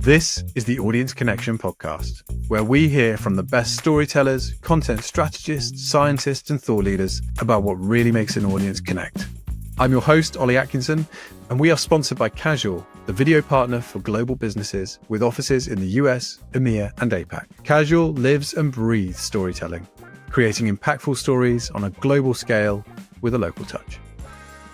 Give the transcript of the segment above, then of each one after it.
This is the Audience Connection podcast, where we hear from the best storytellers, content strategists, scientists, and thought leaders about what really makes an audience connect. I'm your host, Ollie Atkinson, and we are sponsored by Casual, the video partner for global businesses with offices in the US, EMEA, and APAC. Casual lives and breathes storytelling, creating impactful stories on a global scale with a local touch.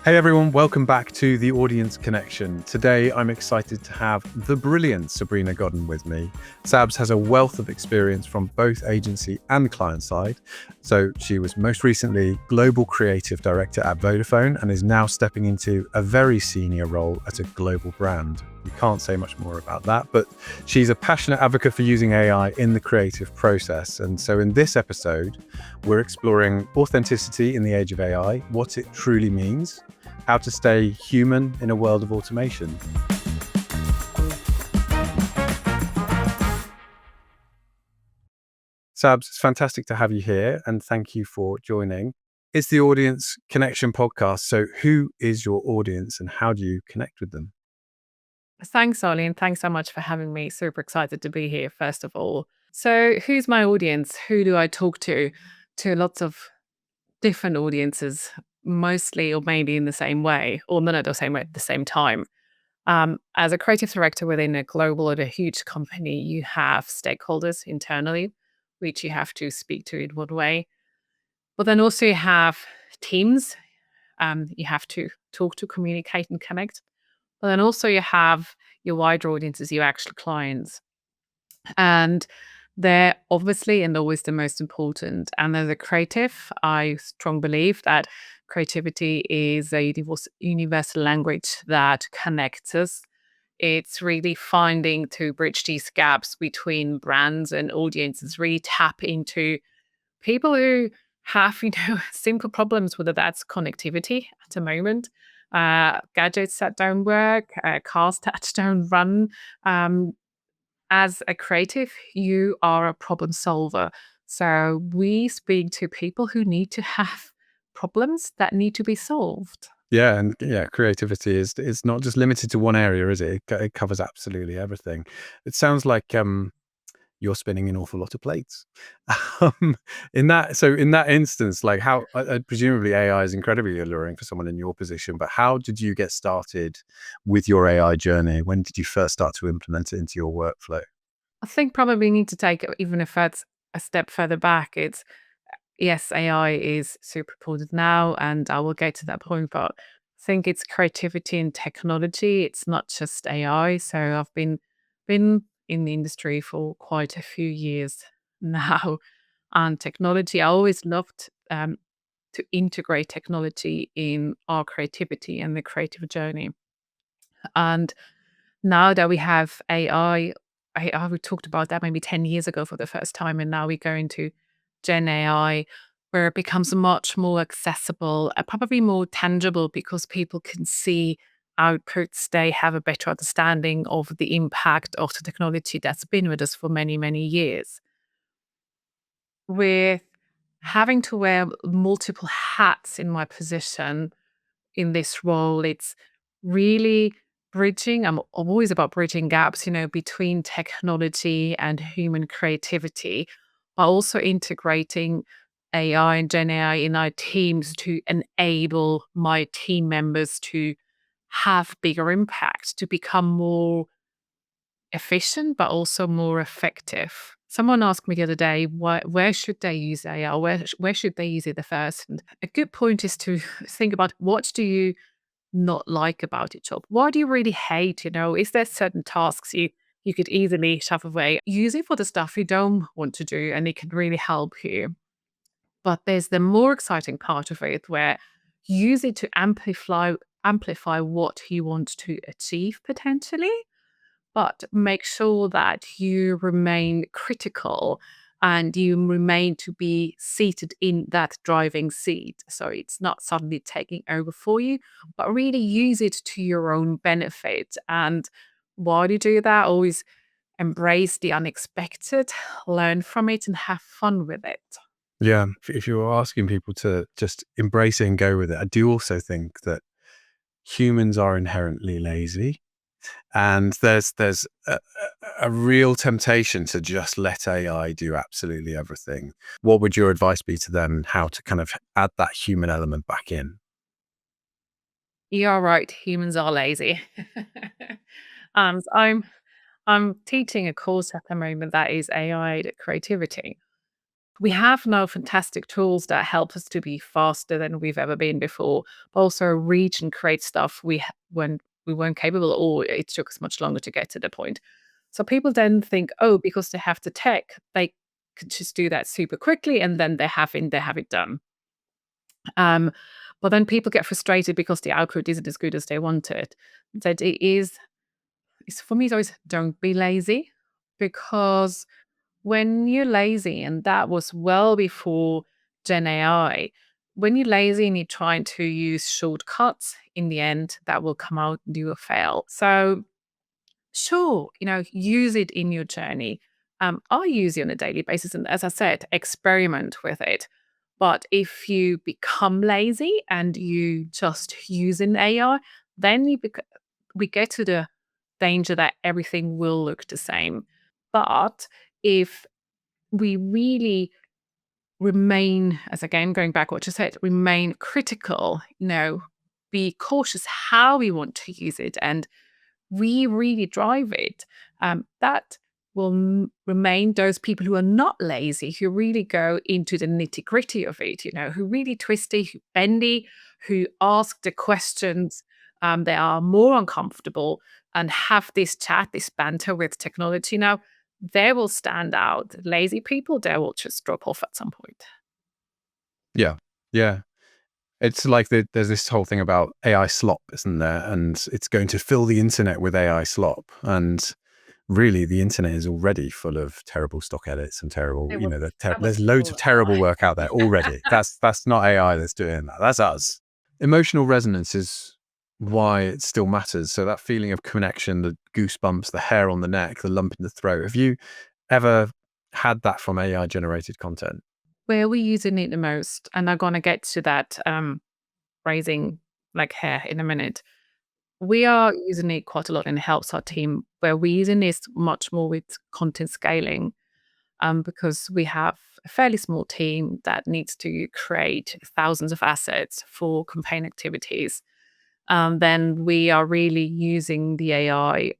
Hey everyone, welcome back to the Audience Connection. Today I'm excited to have the brilliant Sabrina Godden with me. Sabs has a wealth of experience from both agency and client side. So she was most recently Global Creative Director at Vodafone and is now stepping into a very senior role at a global brand. We can't say much more about that, but she's a passionate advocate for using AI in the creative process. And so in this episode, we're exploring authenticity in the age of AI, what it truly means, how to stay human in a world of automation. Sabs, it's fantastic to have you here and thank you for joining. It's the Audience Connection podcast. So who is your audience and how do you connect with them? Thanks, Ollie, and thanks so much for having me. Super excited to be here, first of all. So who's my audience? Who do I talk to? To lots of different audiences, mostly or maybe in the same way, or none of the same way at the same time. As a creative director within a global or a huge company, you have stakeholders internally, which you have to speak to in one way. But then also you have teams. You have to talk to, communicate, and connect. But then also you have your wider audiences, your actual clients. And they're obviously and always the most important. And as a creative, I strongly believe that creativity is a universal language that connects us. It's really finding to bridge these gaps between brands and audiences, really tap into people who have, simple problems, whether that's connectivity at the moment, gadgets that don't work, cars that don't run. As a creative, you are a problem solver. So we speak to people who need to have problems that need to be solved. Yeah, and creativity is not just limited to one area, is it? It covers absolutely everything. It sounds like you're spinning an awful lot of plates. Um, in that instance, like how presumably AI is incredibly alluring for someone in your position, but how did you get started with your AI journey? When did you first start to implement it into your workflow? I think probably need to take even if that's a step further back. It's yes, AI is super important now, and I will get to that point, but I think it's creativity and technology. It's not just AI. So I've been in the industry for quite a few years now, and technology. I always loved to integrate technology in our creativity and the creative journey. And now that we have AI, we talked about that maybe 10 years ago for the first time, and now we go into Gen AI, where it becomes much more accessible and probably more tangible because people can see outputs. They have a better understanding of the impact of the technology that's been with us for many, many years. With having to wear multiple hats in my position in this role, it's really bridging. I'm always about bridging gaps, between technology and human creativity, but also integrating AI and Gen AI in our teams to enable my team members to have bigger impact, to become more efficient, but also more effective. Someone asked me the other day, where should they use AI? Where should they use it the first? And a good point is to think about what do you not like about your job? Why do you really hate? Is there certain tasks you could easily shove away? Use it for the stuff you don't want to do, and it can really help you. But there's the more exciting part of it where use it to amplify what you want to achieve potentially, but make sure that you remain critical and you remain to be seated in that driving seat. So it's not suddenly taking over for you, but really use it to your own benefit. And while you do that, always embrace the unexpected, learn from it, and have fun with it. Yeah, if you're asking people to just embrace it and go with it, I do also think that humans are inherently lazy. And there's a real temptation to just let AI do absolutely everything. What would your advice be to them, how to kind of add that human element back in? You're right, humans are lazy. And I'm teaching a course at the moment that is AI creativity. We have now fantastic tools that help us to be faster than we've ever been before, but also reach and create stuff when we weren't capable, or it took us much longer to get to the point. So people then think, oh, because they have the tech, they could just do that super quickly, and then they have it done. Um, but then people get frustrated because the output isn't as good as they wanted. That it is, it's, for me, it's always don't be lazy, because when you're lazy, and that was well before Gen AI, when you're lazy and you're trying to use shortcuts, in the end, that will come out and you will fail. So, sure, use it in your journey. I use it on a daily basis. And as I said, experiment with it. But if you become lazy and you just use an AI, then we get to the danger that everything will look the same. But if we really remain, as again, going back what you said, remain critical, be cautious how we want to use it, and we really drive it, that will remain those people who are not lazy, who really go into the nitty gritty of it, who really twisty, who bendy, who ask the questions. They are more uncomfortable and have this chat, this banter with technology now. They will stand out. Lazy people, they will just drop off at some point. Yeah. Yeah. It's like there's this whole thing about AI slop, isn't there? And it's going to fill the internet with AI slop. And really, the internet is already full of terrible stock edits and terrible, It was that was there's loads all of terrible AI. work out there already. That's not AI that's doing that. That's us. Emotional resonance is why it still matters. So that feeling of connection, the goosebumps, the hair on the neck, the lump in the throat. Have you ever had that from AI generated content? Where we using it the most, and I'm gonna get to that raising like hair in a minute. We are using it quite a lot and it helps our team, where we're using this much more with content scaling, because we have a fairly small team that needs to create thousands of assets for campaign activities. Then we are really using the AI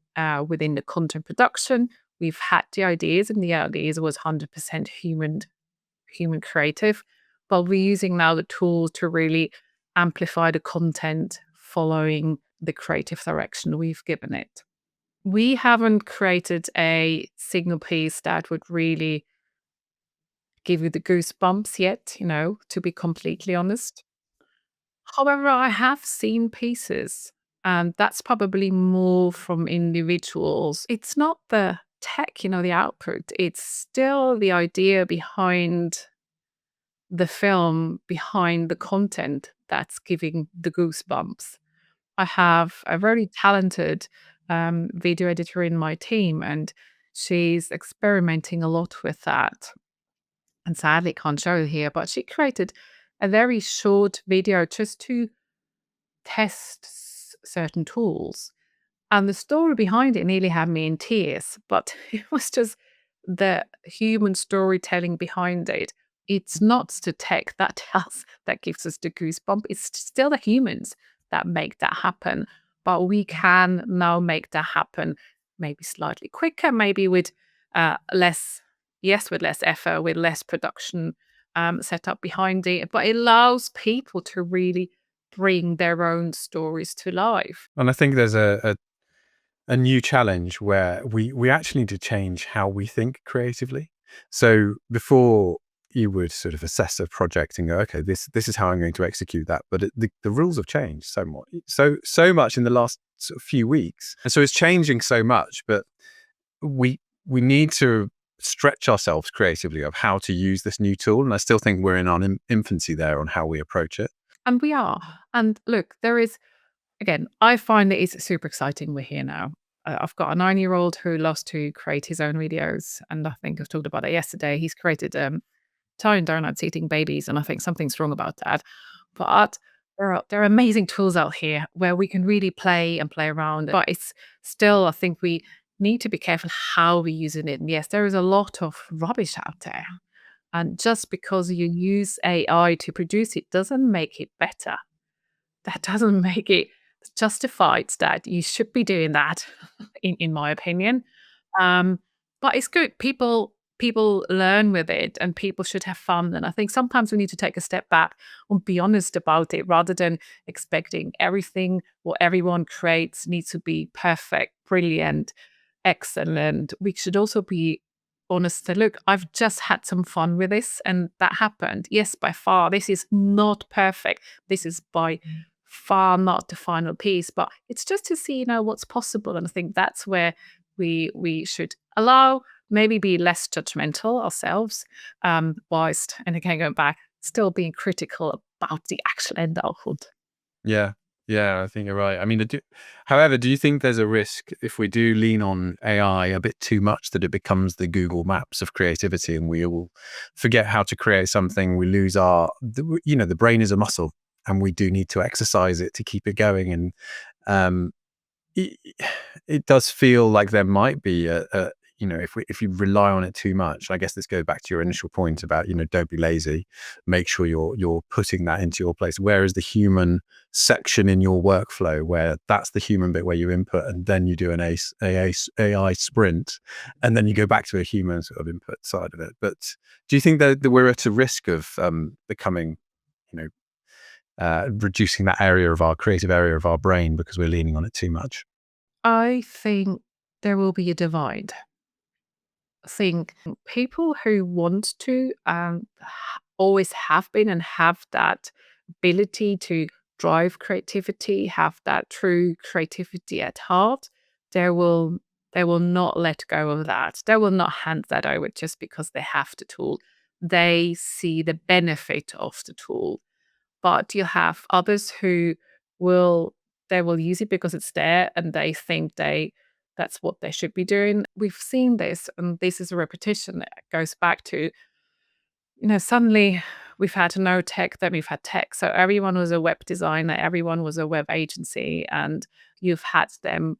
within the content production. We've had the ideas, and the ideas was 100% human creative, but we're using now the tools to really amplify the content following the creative direction we've given it. We haven't created a signal piece that would really give you the goosebumps yet, to be completely honest. However, I have seen pieces, and that's probably more from individuals. It's not the tech, the output, it's still the idea behind the film, behind the content that's giving the goosebumps. I have a very talented video editor in my team, and she's experimenting a lot with that. And sadly, can't show it here, but she created a very short video just to test certain tools. And the story behind it nearly had me in tears, but it was just the human storytelling behind it. It's not the tech that that gives us the goosebump. It's still the humans that make that happen. But we can now make that happen maybe slightly quicker, maybe with less, yes, with less effort, with less production set up behind it. But it allows people to really bring their own stories to life. And I think there's a new challenge where we actually need to change how we think creatively. So before, you would sort of assess a project and go, okay, this is how I'm going to execute that. But the rules have changed so much in the last sort of few weeks, and so it's changing so much. But we need to stretch ourselves creatively of how to use this new tool. And I still think we're in our infancy there on how we approach it. And we are. And look, there is, again, I find that it's super exciting we're here now. I've got a 9-year-old who loves to create his own videos. And I think I've talked about it yesterday. He's created Italian donuts eating babies. And I think something's wrong about that. But there are amazing tools out here where we can really play and play around. But it's still, I think we need to be careful how we're using it. And yes, there is a lot of rubbish out there. And just because you use AI to produce it doesn't make it better. That doesn't make it justified that you should be doing that, in my opinion. Um, but it's good. People learn with it, and people should have fun. And I think sometimes we need to take a step back and be honest about it, rather than expecting everything what everyone creates needs to be perfect, brilliant, excellent. We should also be honest and look, I've just had some fun with this, and that happened. Yes, by far, this is not perfect. This is by far not the final piece, but it's just to see, what's possible. And I think that's where we should allow, maybe be less judgmental ourselves, whilst, and again, going back, still being critical about the actual end output. Yeah. Yeah, I think you're right. I mean, however, do you think there's a risk if we do lean on AI a bit too much that it becomes the Google Maps of creativity and we all forget how to create something? We lose the brain is a muscle and we do need to exercise it to keep it going. And um, it, it does feel like there might be if you rely on it too much. I guess this goes back to your initial point about don't be lazy. Make sure you're putting that into your place. Where is the human section in your workflow where that's the human bit where you input and then you do an AI sprint and then you go back to a human sort of input side of it. But do you think that we're at a risk of becoming you know reducing that area of our creative area of our brain because we're leaning on it too much? I think there will be a divide. I think people who want to, always have been and have that ability to drive creativity, have that true creativity at heart, they will they will not let go of that. They will not hand that over just because they have the tool. They see the benefit of the tool. But you have others who will they will use it because it's there and they think that's what they should be doing. We've seen this, and this is a repetition that goes back to, suddenly we've had no tech, then we've had tech. So everyone was a web designer, everyone was a web agency, and you've had them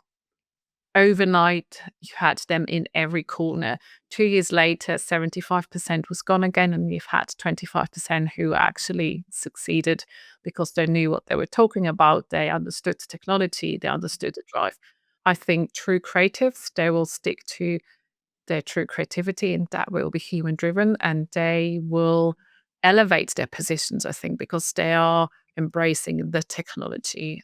overnight, you had them in every corner. 2 years later, 75% was gone again, and you've had 25% who actually succeeded because they knew what they were talking about. They understood the technology, they understood the drive. I think true creatives, they will stick to their true creativity, and that will be human driven, and they will elevate their positions, I think, because they are embracing the technology.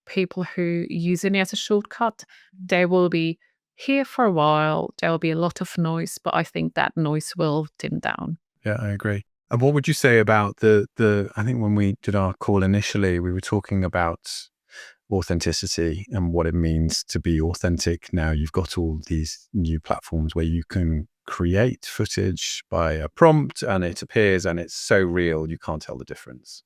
People who use it as a shortcut, they will be here for a while. There will be a lot of noise, but I think that noise will dim down. Yeah, I agree. And what would you say about the I think when we did our call initially, we were talking about authenticity and what it means to be authentic. Now you've got all these new platforms where you can create footage by a prompt and it appears and it's so real you can't tell the difference.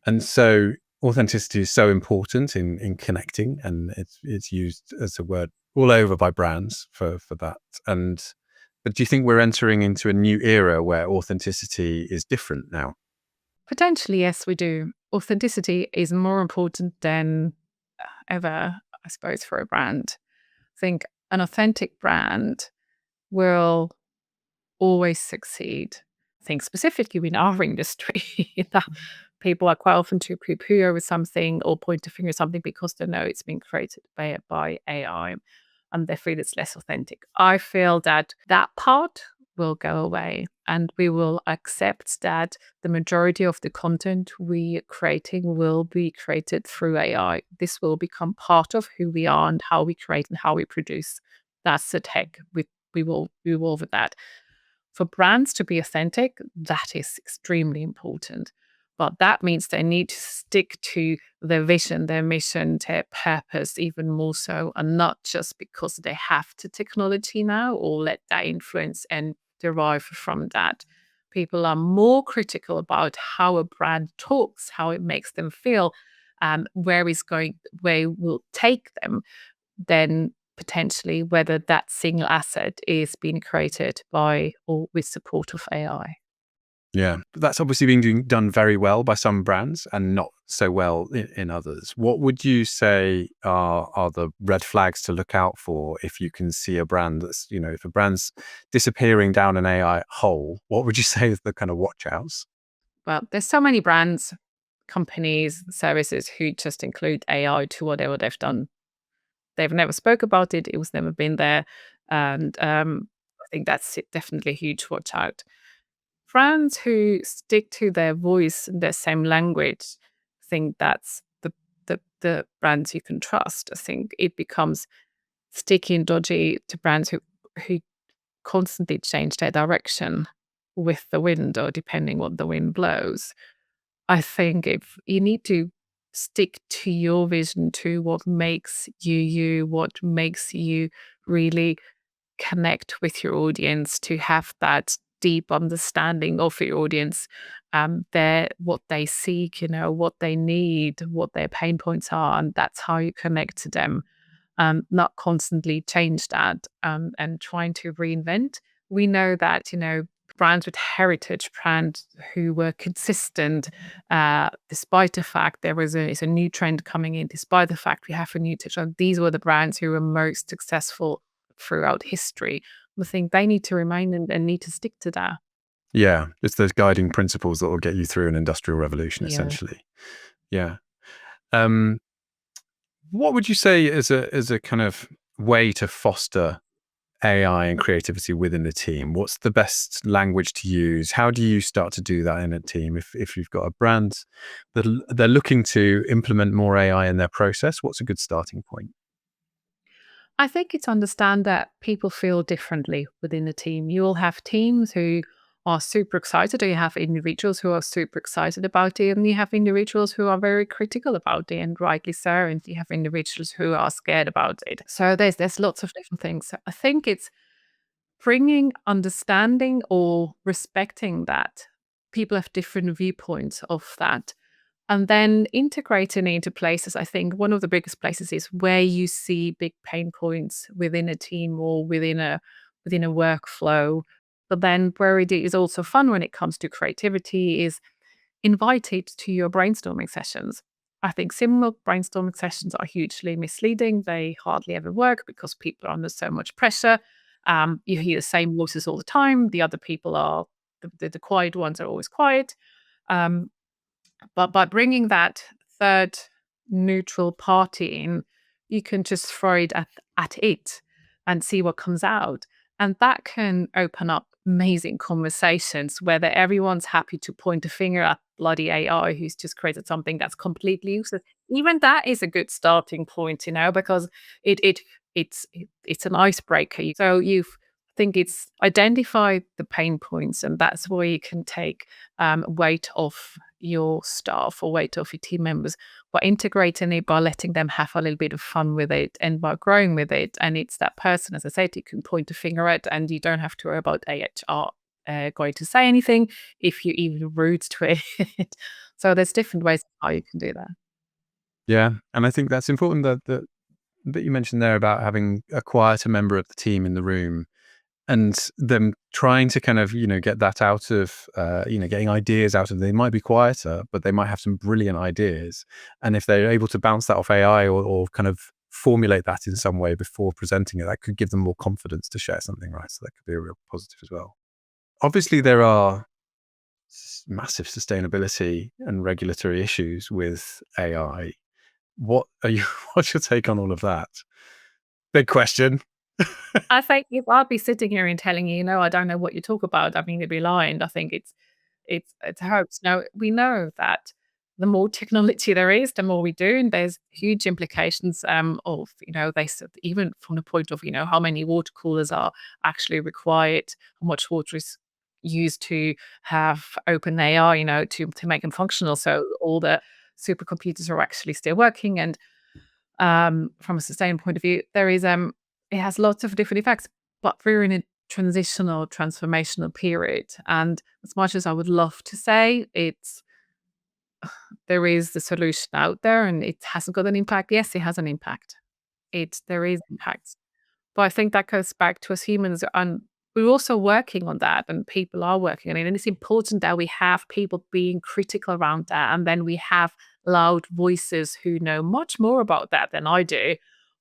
And so authenticity is so important in connecting, and it's used as a word all over by brands for that. And but do you think we're entering into a new era where authenticity is different now? Potentially, yes, we do. Authenticity is more important than ever, I suppose, for a brand. I think an authentic brand will always succeed. I think specifically in our industry, that people are quite often too poo-poo over something or point a finger at something because they know it's been created by AI, and they feel it's less authentic. I feel that that part will go away, and we will accept that the majority of the content we are creating will be created through AI. This will become part of who we are and how we create and how we produce. That's the tech. We will evolve with that. For brands to be authentic, that is extremely important. But that means they need to stick to their vision, their mission, their purpose, even more so, and not just because they have the technology now or let that influence and derive from that. People are more critical about how a brand talks, how it makes them feel, where it will take them, than potentially whether that single asset is being created by or with support of AI. Yeah, but that's obviously being done very well by some brands and not so well in others. What would you say are the red flags to look out for if you can see a brand that's, if a brand's disappearing down an AI hole, what would you say is the kind of watch outs? Well, there's so many brands, companies, services who just include AI to whatever they've done. They've never spoke about it. It was never been there. And I think that's definitely a huge watch out. Brands who stick to their voice and their same language, I think that's the brands you can trust. I think it becomes sticky and dodgy to brands who constantly change their direction with the wind or depending what the wind blows. I think if you need to stick to your vision, to what makes you you, what makes you really connect with your audience, to have that deep understanding of your audience, their what they seek, what they need, what their pain points are, and that's how you connect to them. Not constantly change that, and trying to reinvent. We know that, brands with heritage, brands who were consistent, despite the fact is a new trend coming in, despite the fact we have a new trend, these were the brands who were most successful throughout history. I think they need to remain and need to stick to that. Yeah, it's those guiding principles that will get you through an industrial revolution, Yeah. essentially. Yeah. Um, what would you say is a kind of way to foster AI and creativity within the team? What's the best language to use? How do you start to do that in a team? If you've got a brand that they're looking to implement more AI in their process, what's a good starting point? I think it's understand that people feel differently within a team. You will have teams who are super excited, or you have individuals who are super excited about it, and you have individuals who are very critical about it, and rightly so, and you have individuals who are scared about it. So there's lots of different things. So I think it's bringing understanding or respecting that people have different viewpoints of that, and then integrating it into places. I think one of the biggest places is where you see big pain points within a team or within a workflow. But then where it is also fun when it comes to creativity is invite it to your brainstorming sessions. I think similar brainstorming sessions are hugely misleading. They hardly ever work because people are under so much pressure. You hear the same voices all the time. The other people are the quiet ones are always quiet. Um, but by bringing that third neutral party in, you can just throw it at it and see what comes out. And that can open up amazing conversations, whether everyone's happy to point a finger at bloody AI who's just created something that's completely useless. Even that is a good starting point, because it it it's an icebreaker. So you think it's identify the pain points, and that's where you can take weight off your staff or weight off your team members by integrating it, by letting them have a little bit of fun with it and by growing with it. And it's that person, as I said, you can point a finger at, and you don't have to worry about AHR going to say anything if you even rude to it. So there's different ways how you can do that. Yeah, and I think that's important that you mentioned there about having a quieter member of the team in the room and them trying to kind of get that out of getting ideas out of them. They might be quieter, but they might have some brilliant ideas, and if they're able to bounce that off AI or kind of formulate that in some way before presenting it, that could give them more confidence to share something, right? So that could be a real positive as well. Obviously there are massive sustainability and regulatory issues with AI. What are you what's your take on all of that? Big question. I think if I'd be sitting here and telling you, I don't know what you talk about, I mean, you'd be lying. I think it's a hoax. Now, we know that the more technology there is, the more we do, and there's huge implications of, they said even from the point of, how many water coolers are actually required, how much water is used to have open AI, to make them functional. So all the supercomputers are actually still working. And from a sustainable point of view, it has lots of different effects, but we're in a transitional, transformational period. And as much as I would love to say there is the solution out there and it hasn't got an impact, yes, it has an impact. There is impact. But I think that goes back to us humans, and we're also working on that, and people are working on it. And it's important that we have people being critical around that. And then we have loud voices who know much more about that than I do,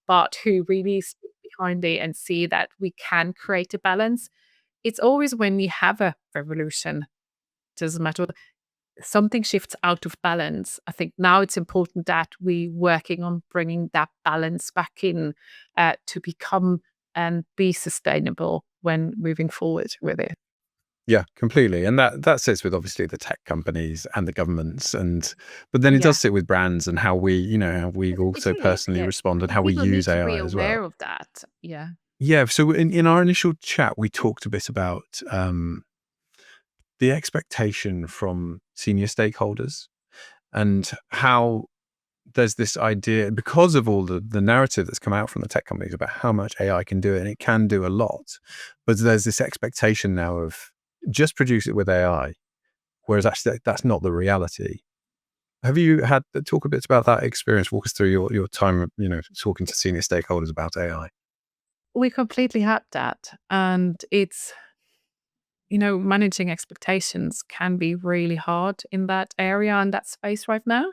but who really stick behind it and see that we can create a balance. It's always when you have a revolution, doesn't matter what, something shifts out of balance. I think now it's important that we working on bringing that balance back in to become and be sustainable when moving forward with it. Yeah, completely. And that sits with obviously the tech companies and the governments, but then it Yeah, does sit with brands and how how we it's also really, personally yeah. respond and And how we people need use to be AI as well. aware of that. Yeah. Yeah. So in our initial chat, we talked a bit about the expectation from senior stakeholders and how there's this idea because of all the narrative that's come out from the tech companies about how much AI can do, and it can do a lot. But there's this expectation now of just produce it with AI, whereas actually that's not the reality. Have you had talk a bit about that experience? Walk us through your time, talking to senior stakeholders about AI. We completely had that. And it's, managing expectations can be really hard in that area and that space right now.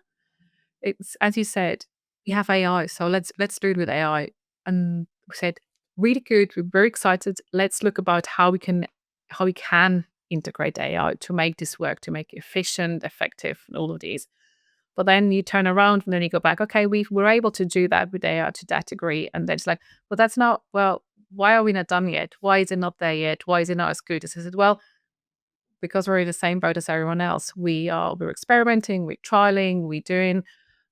It's as you said, we have AI, so let's do it with AI. And we said, really good. We're very excited. Let's look about how we can integrate AI to make this work, to make it efficient, effective, and all of these. But then you turn around and then you go back, okay, we're able to do that with AI to that degree. And then it's like, well, that's not, well, why are we not done yet? Why is it not there yet? Why is it not as good? As I said, well, because we're in the same boat as everyone else. We're experimenting, we're trialing, we're doing,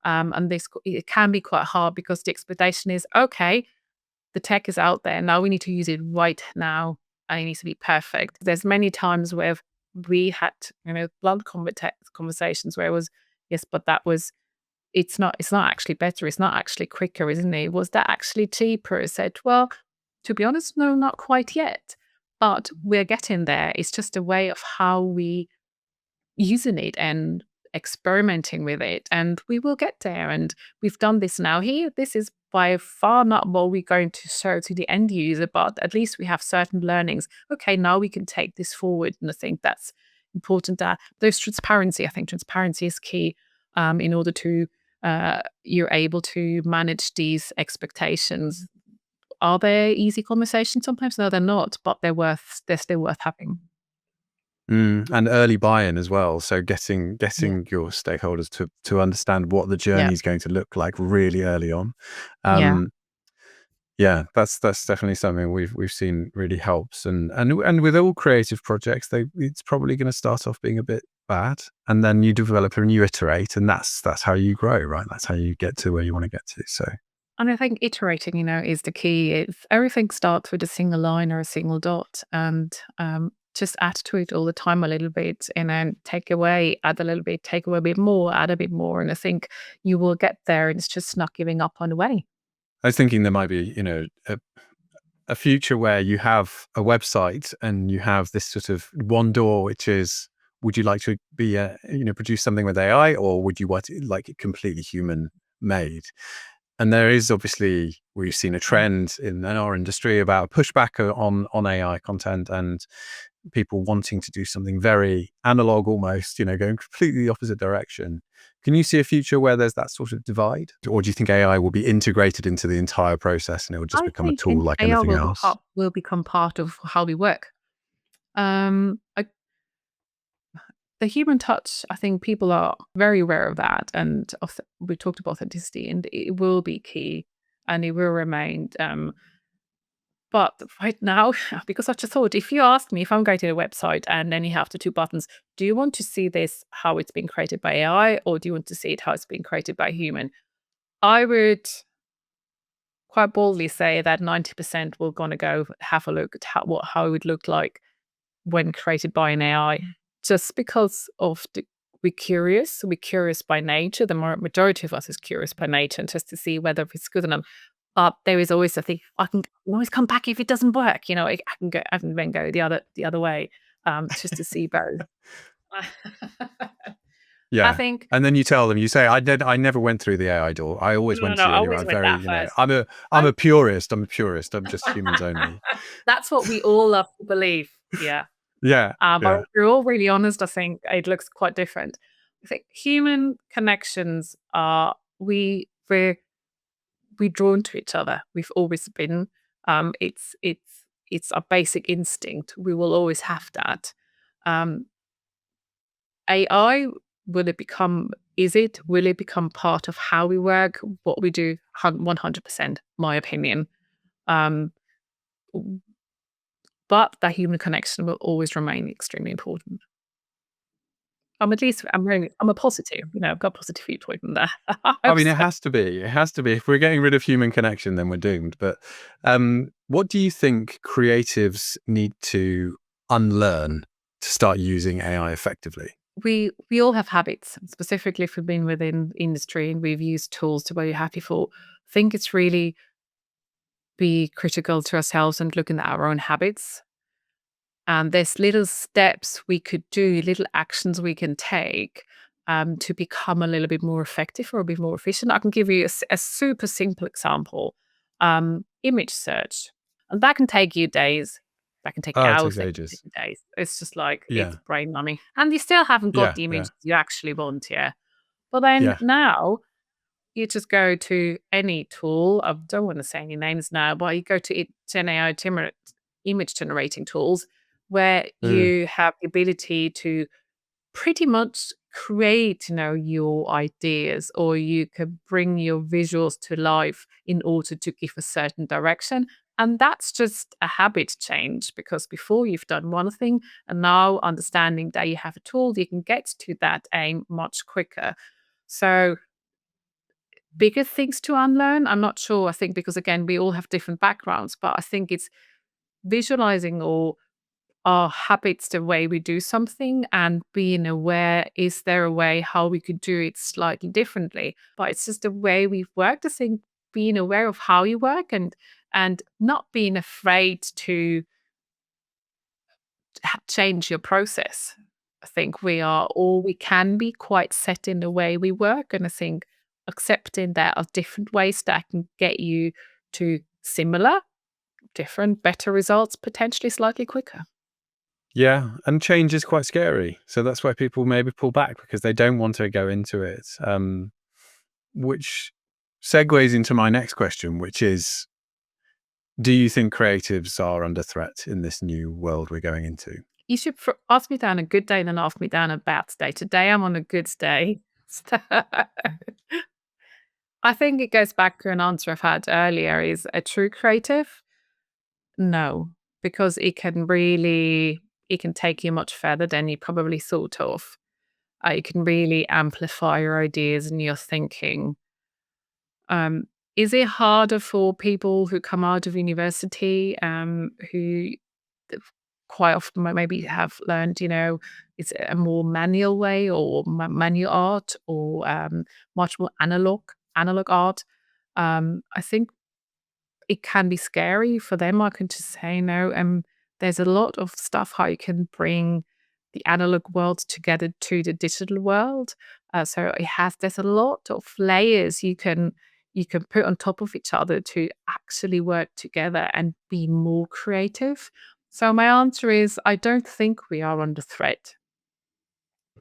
and this it can be quite hard because the expectation is okay. The tech is out there now. We need to use it right now, and it needs to be perfect. There's many times where we had blunt conversations where it was yes, but that was it's not actually better. It's not actually quicker, isn't it? Was that actually cheaper? I said, well, to be honest, no, not quite yet. But we're getting there. It's just a way of how we using it and experimenting with it. And we will get there. And we've done this now here. This is by far not what we're going to show to the end user, but at least we have certain learnings. Okay, now we can take this forward. And I think that's important that there's transparency. I think transparency is key in order to you're able to manage these expectations. Are they easy conversations? Sometimes no, they're not, but they're still worth having. And early buy-in as well. So getting Yeah. your stakeholders to understand what the Yeah. journey is going to look like really early on. Yeah. Um, yeah, that's definitely something we've seen really helps. And with all creative projects, it's probably going to start off being a bit bad, and then you develop and you iterate, and that's how you grow, right? That's how you get to where you want to get to. So And I think iterating, is the key. If everything starts with a single line or a single dot, and just add to it all the time a little bit, and then take away, add a little bit, take away a bit more, add a bit more, and I think you will get there. And it's just not giving up on the way. I was thinking there might be, a future where you have a website and you have this sort of one door, which is, would you like to be produce something with AI, or would you want it like it completely human made? And there is obviously, we've seen a trend in our industry about pushback on AI content and people wanting to do something very analog almost, going completely the opposite direction. Can you see a future where there's that sort of divide? Or do you think AI will be integrated into the entire process and it will just I become a think tool like AR anything else? will become part of how we work. I The human touch, I think people are very aware of that. And we talked about authenticity, and it will be key and it will remain. But right now, because I just thought, if you ask me if I'm going to a website and then you have the two buttons, do you want to see this how it's been created by AI, or do you want to see it how it's been created by human? I would quite boldly say that 90% will gonna go have a look at how it would look like when created by an AI, just because of we're curious. We're curious by nature. The majority of us is curious by nature, and just to see whether it's good enough. But there is always a thing. I can always come back if it doesn't work. I can then go the other way, just to see both. I Yeah. think And then you tell them, you say, I never went through the AI door. I always no, went no, to I you anyway. always I'm went very, that first. I'm a purist. I'm a purist. I'm just humans only. That's what we all love to believe. Yeah. Yeah. But Yeah. if we're all really honest, I think it looks quite different. I think human connections are we're drawn to each other. We've always been. It's a basic instinct. We will always have that. Um, AI, will it become? Is it? Will it become part of how we work? What we do? 100%. My opinion. Um, but that human connection will always remain extremely important. At least I'm a positive, I've got a positive viewpoint on that. I I hope mean, it so. has to be. It has to be. If we're getting rid of human connection, then we're doomed. But what do you think creatives need to unlearn to start using AI effectively? We all have habits, specifically if we've been within industry and we've used tools to be happy for. I think it's really be critical to ourselves and looking at our own habits. And there's little steps we could do, little actions we can take to become a little bit more effective or a bit more efficient. I can give you a super simple example: image search, and that can take you days. That can take you Oh, it hours. takes That can take ages. you days. It's just like it's Yeah. brain numbing, and you still haven't got Yeah. the Yeah. images you actually want. Yeah, but then Yeah. now you just go to any tool. I don't want to say any names now, but you go to Gen AI image generating tools where Mm. you have the ability to pretty much create, your ideas, or you can bring your visuals to life in order to give a certain direction. And that's just a habit change because before you've done one thing, and now understanding that you have a tool, you can get to that aim much quicker. So bigger things to unlearn? I'm not sure. I think because again, we all have different backgrounds, but I think it's visualizing or our habits, the way we do something, and being aware, is there a way how we could do it slightly differently? But it's just the way we've worked. I think being aware of how you work and not being afraid to change your process. I think we can be quite set in the way we work. And I think accepting there are different ways that can get you to similar, different, better results, potentially slightly quicker. Yeah, and change is quite scary. So that's why people maybe pull back because they don't want to go into it. Which segues into my next question, which is, do you think creatives are under threat in this new world we're going into? You should ask me down a good day, then ask me down a bad day. Today I'm on a good day. I think it goes back to an answer I've had earlier: is a true creative? No, because it can take you much further than you probably thought of. It can really amplify your ideas and your thinking. Um, is it harder for people who come out of university, who quite often maybe have learned, it's a more manual way or manual art or much more analog art? I think it can be scary for them. I can just say no. There's a lot of stuff how you can bring the analog world together to the digital world. So there's a lot of layers you can put on top of each other to actually work together and be more creative. So my answer is I don't think we are under threat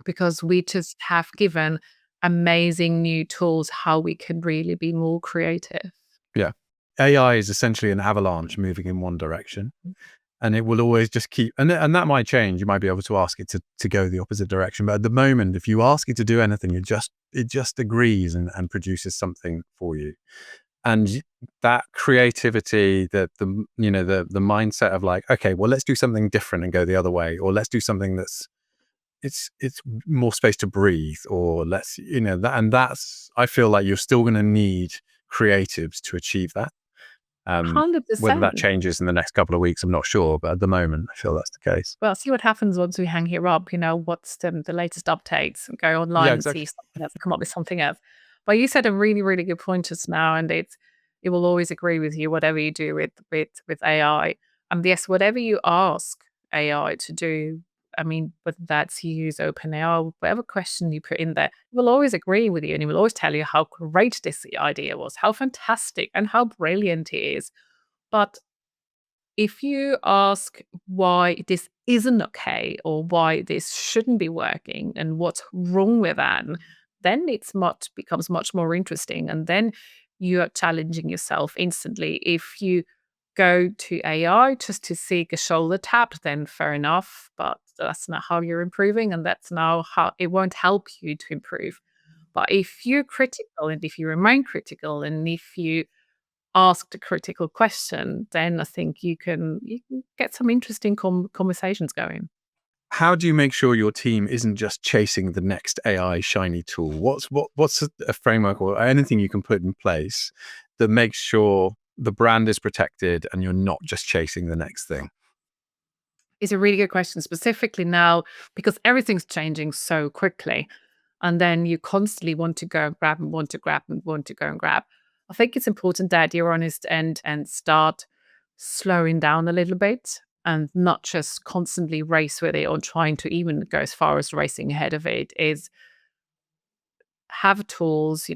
because we just have given amazing new tools how we can really be more creative. Yeah. AI is essentially an avalanche moving in one direction, and it will always just keep, and that might change. You might be able to ask it to go the opposite direction. But at the moment, if you ask it to do anything, it just agrees and produces something for you. And that creativity, the mindset of like, okay, well, let's do something different and go the other way, or let's do something that's it's more space to breathe, or let's, that, and that's, I feel like you're still going to need creatives to achieve that. Whether that 100%. changes in the next couple of weeks, I'm not sure, but at the moment, I feel that's the case. Well, see what happens once we hang here up, what's the latest updates, and go Yeah, online and see exactly. if something else, come up with something else. But you said a really, really good point just now, and it will always agree with you, whatever you do with AI. And yes, whatever you ask AI to do, I mean, whether that's you use OpenAI, or whatever question you put in there, it will always agree with you and it will always tell you how great this idea was, how fantastic and how brilliant it is. But if you ask why this isn't okay or why this shouldn't be working and what's wrong with that, then it's much becomes much more interesting. And then you are challenging yourself instantly. If you go to AI just to seek a shoulder tap, then fair enough. But that's not how you're improving, and that's now how it won't help you to improve. But if you're critical and if you remain critical and if you asked a critical question, then I think you can get some interesting conversations going. How do you make sure your team isn't just chasing the next AI shiny tool? What's a framework or anything you can put in place that makes sure the brand is protected and you're not just chasing the next thing? It's a really good question, specifically now because everything's changing so quickly. And then you constantly want to go and grab and want to grab and want to go and grab. I think it's important that you're honest and start slowing down a little bit and not just constantly race with it or trying to even go as far as racing ahead of it. Is have tools,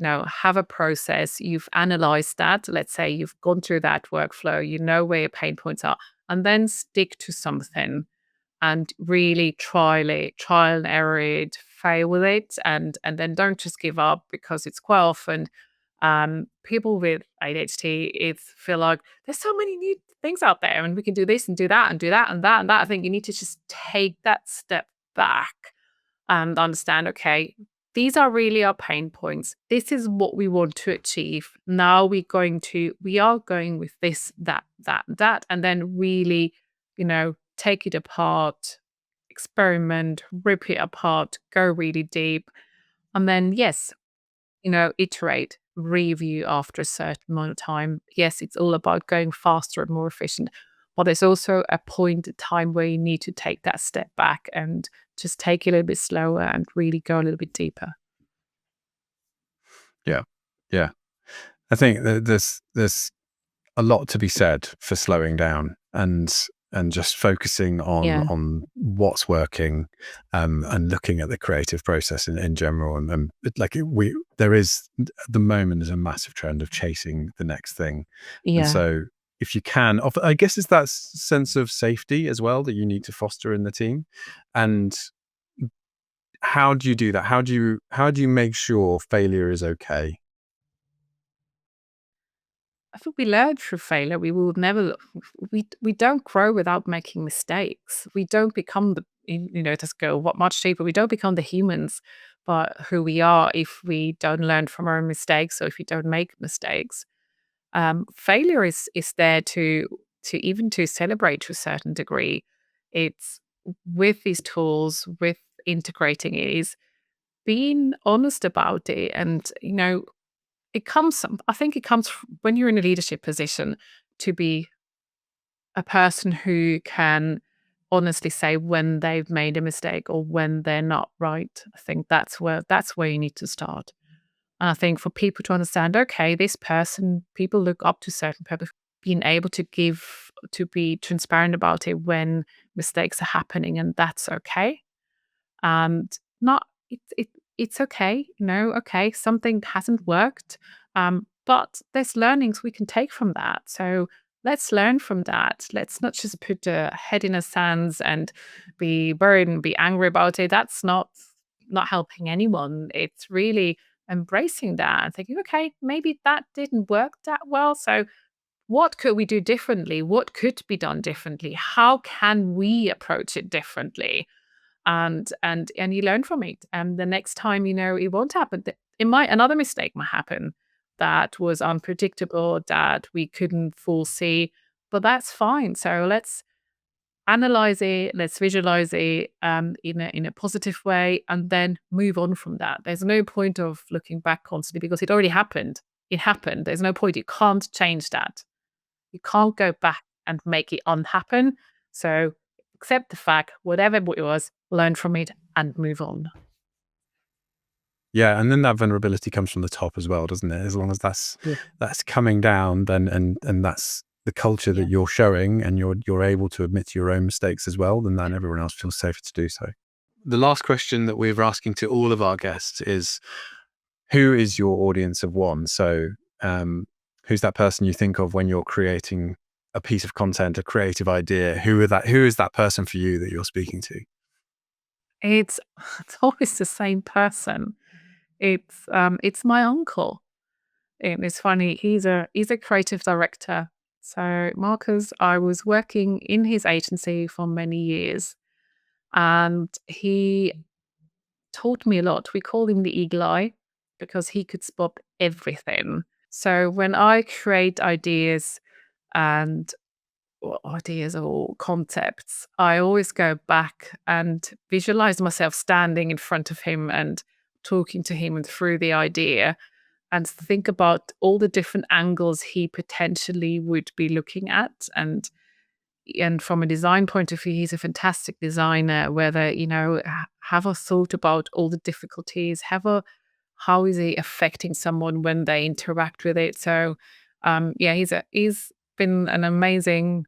have a process. You've analyzed that. Let's say you've gone through that workflow, you know where your pain points are, and then stick to something and really trial and error it, fail with it, and then don't just give up because it's quite often people with ADHD feel like there's so many new things out there and we can do this and do that and do that and that and that. I think you need to just take that step back and understand, okay, these are really our pain points. This is what we want to achieve. Now we are going with this, that, and then really, take it apart, experiment, rip it apart, go really deep. And then, yes, iterate, review after a certain amount of time. Yes, it's all about going faster and more efficient. But there's also a point in time where you need to take that step back and just take it a little bit slower and really go a little bit deeper. Yeah. Yeah. I think that there's a lot to be said for slowing down and just focusing Yeah. on what's working, and looking at the creative process in general. And there is at the moment there's a massive trend of chasing the next thing, and Yeah. so if you can, I guess it's that sense of safety as well that you need to foster in the team. And how do you do that? How do you make sure failure is okay? I think we learn through failure. We will never. We don't grow without making mistakes. We don't become just go what much deeper. We don't become the humans, but who we are if we don't learn from our mistakes or if we don't make mistakes. Failure is there to even to celebrate to a certain degree. It's with these tools, with integrating it, is being honest about it, and I think it comes when you're in a leadership position to be a person who can honestly say when they've made a mistake or when they're not right. I think that's where you need to start. And I think for people to understand, okay, this person, people look up to certain people, being able to be transparent about it when mistakes are happening, and that's okay. And not it's okay, okay, something hasn't worked. But there's learnings we can take from that. So let's learn from that. Let's not just put a head in a sands and be worried and be angry about it. That's not helping anyone. It's really embracing that and thinking, okay, maybe that didn't work that well. So what could we do differently? What could be done differently? How can we approach it differently? And you learn from it. And the next time, it won't happen. It might another mistake might happen that was unpredictable, that we couldn't foresee, but that's fine. So let's analyze it, let's visualize it in a positive way, and then move on from that. There's no point of looking back constantly because it already happened. It happened. There's no point. You can't change that. You can't go back and make it unhappen. So accept the fact, whatever it was, learn from it and move on. Yeah, and then that vulnerability comes from the top as well, doesn't it? As long as that's Yeah. that's coming down, then and that's the culture that you're showing, and you're able to admit to your own mistakes as well, then everyone else feels safer to do so. The last question that we're asking to all of our guests is, who is your audience of one? So who's that person you think of when you're creating a piece of content, a creative idea? Who is that person for you that you're speaking to? It's always the same person. It's my uncle. And it's funny, he's a creative director. So Marcus, I was working in his agency for many years, and he taught me a lot. We call him the eagle eye because he could spot everything. So when I create ideas and or concepts, I always go back and visualize myself standing in front of him and talking to him and through the idea, and think about all the different angles he potentially would be looking at. And from a design point of view, he's a fantastic designer. Whether, have a thought about all the difficulties, how is he affecting someone when they interact with it. So he's been an amazing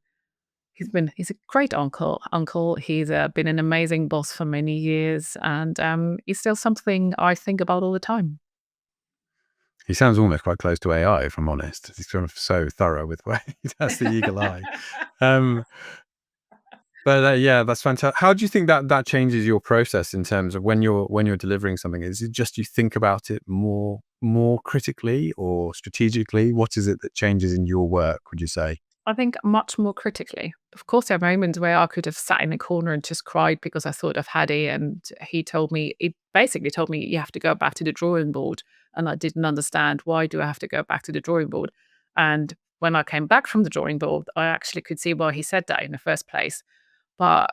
he's a great uncle. He's been an amazing boss for many years, and he's still something I think about all the time. He sounds almost quite close to AI, if I'm honest. He's sort of so thorough with where he has the eagle eye. But yeah, that's fantastic. How do you think that changes your process in terms of when you're delivering something? Is it just you think about it more critically or strategically? What is it that changes in your work, would you say? I think much more critically. Of course, there are moments where I could have sat in a corner and just cried because I thought of Haddy, and he basically told me, you have to go back to the drawing board. And I didn't understand, why do I have to go back to the drawing board? And when I came back from the drawing board, I actually could see why he said that in the first place. But,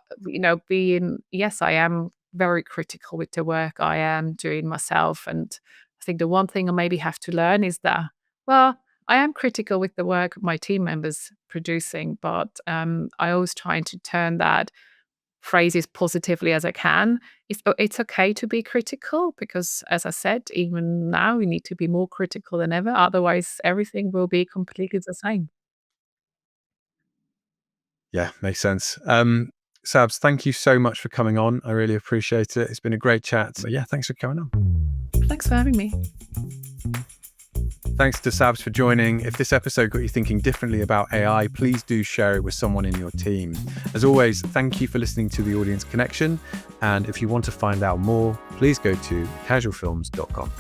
yes, I am very critical with the work I am doing myself. And I think the one thing I maybe have to learn is that, well, I am critical with the work my team members producing, but I always try to turn that phrases positively as I can. It's okay to be critical because, as I said, even now we need to be more critical than ever. Otherwise, everything will be completely the same. Yeah, makes sense. Sabs, thank you so much for coming on. I really appreciate it. It's been a great chat. So yeah, thanks for coming on. Thanks for having me. Thanks to Sabs for joining. If this episode got you thinking differently about AI, please do share it with someone in your team. As always, thank you for listening to The Audience Connection. And if you want to find out more, please go to casualfilms.com.